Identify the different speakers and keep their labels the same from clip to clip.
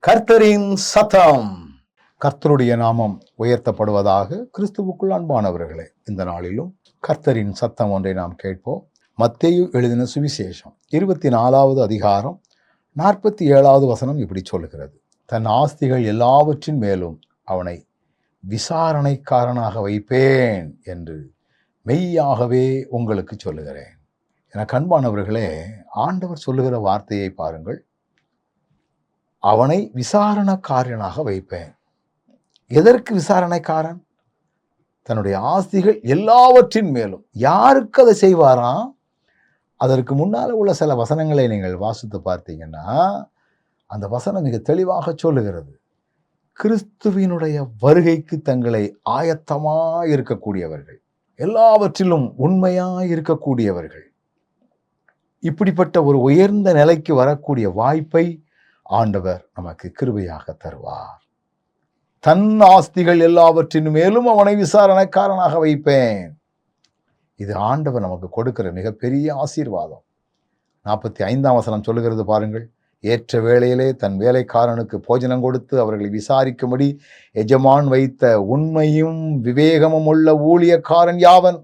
Speaker 1: கர்த்தரின் சத்தம். கர்த்தருடைய நாமம் உயர்த்தப்படுவதாக. கிறிஸ்துவுக்குள் அன்பானவர்களே, இந்த நாளிலும் கர்த்தரின் சத்தம் ஒன்றை நாம் கேட்போம். மத்தேயு எழுதின சுவிசேஷம் 24வது அதிகாரம் 47வது வசனம் இப்படி சொல்லுகிறது: தன் ஆஸ்திகள் எல்லாவற்றின் மேலும் அவனை விசாரணைக்காரனாக வைப்பேன் என்று மெய்யாகவே உங்களுக்கு சொல்லுகிறேன். எனக்கு அன்பானவர்களே, ஆண்டவர் சொல்லுகிற வார்த்தையை பாருங்கள். அவனை விசாரணைக்காரனாக வைப்பேன். எதற்கு விசாரணைக்காரன்? தன்னுடைய ஆஸ்திகள் எல்லாவற்றின் மேலும். யாருக்கு அதை செய்வாராம்? அதற்கு முன்னால் உள்ள சில வசனங்களை நீங்கள் வாசித்து பார்த்தீங்கன்னா, அந்த வசனம் மிக தெளிவாக சொல்லுகிறது. கிறிஸ்துவினுடைய வருகைக்கு தங்களை ஆயத்தமாய் இருக்கக்கூடியவர்கள், எல்லாவற்றிலும் உண்மையாய் இருக்கக்கூடியவர்கள். இப்படிப்பட்ட ஒரு உயர்ந்த நிலைக்கு வரக்கூடிய வாய்ப்பை ஆண்டவர் நமக்கு கிருபையாக தருவார். தன் ஆஸ்திகள் எல்லாவற்றின் மேலும் அவனை விசாரணைக்காரனாக வைப்பேன். இது ஆண்டவர் நமக்கு கொடுக்கிற மிகப்பெரிய ஆசீர்வாதம். 45ஆம் வசனம் சொல்லுகிறது பாருங்கள். ஏற்ற வேளையிலே தன் வேலைக்காரனுக்கு போஜனம் கொடுத்து அவர்களை விசாரிக்கும்படி எஜமான் வைத்த உண்மையும் விவேகமும் உள்ள ஊழியக்காரன் யாவன்?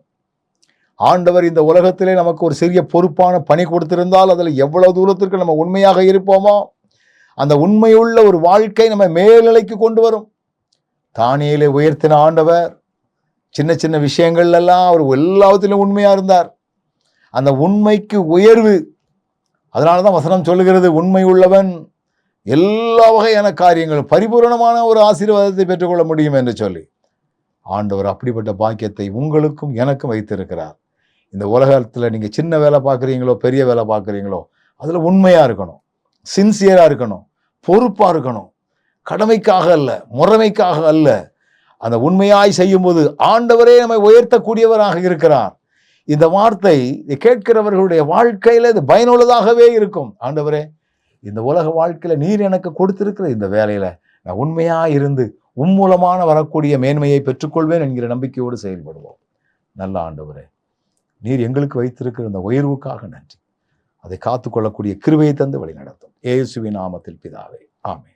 Speaker 1: ஆண்டவர் இந்த உலகத்திலே நமக்கு ஒரு சிறிய பொறுப்பான பணி கொடுத்திருந்தால் அதில் எவ்வளவு தூரத்திற்கு நம்ம உண்மையாக இருப்போமோ, அந்த உண்மையுள்ள ஒரு வாழ்க்கை நம்ம மேல்நிலைக்கு கொண்டு வரும். தானியேலை உயர்த்தின ஆண்டவர் சின்ன சின்ன விஷயங்கள் எல்லாம் அவர் எல்லாத்திலும் உண்மையா இருந்தார். அந்த உண்மைக்கு உயர்வு. அதனாலதான் வசனம் சொல்லுகிறது, உண்மை உள்ளவன் எல்லா வகையான காரியங்களும் பரிபூரணமான ஒரு ஆசீர்வாதத்தை பெற்றுக்கொள்ள முடியும் என்று சொல்லி ஆண்டவர் அப்படிப்பட்ட பாக்கியத்தை உங்களுக்கும் எனக்கும் வைத்திருக்கிறார். இந்த உலகத்தில் நீங்க சின்ன வேலை பார்க்குறீங்களோ பெரிய வேலை பார்க்குறீங்களோ, அதுல உண்மையா இருக்கணும், சின்சியரா இருக்கணும், பொறுப்பா இருக்கணும். கடமைக்காக அல்ல, முறைமைக்காக அல்ல. அந்த உண்மையாய் செய்யும்போது ஆண்டவரே நம்மை உயர்த்தக்கூடியவராக இருக்கிறார். இந்த வார்த்தை கேட்கிறவர்களுடைய வாழ்க்கையில இது பயனுள்ளதாகவே இருக்கும். ஆண்டவரே, இந்த உலக வாழ்க்கையில நீர் எனக்கு கொடுத்திருக்கிற இந்த வேலையில நான் உண்மையா இருந்து உம்மூலமான வரக்கூடிய மேன்மையை பெற்றுக்கொள்வேன் என்கிற நம்பிக்கையோடு செயல்படுவோம். நல்ல ஆண்டவரே, நீர் எங்களுக்கு வைத்திருக்கிற இந்த உயர்வுக்காக நன்றி. அதை காத்துக்கொள்ளக்கூடிய கிருபையை தந்து வழி நடத்தும். இயேசுவின் நாமத்தில் பிதாவே, ஆமென்.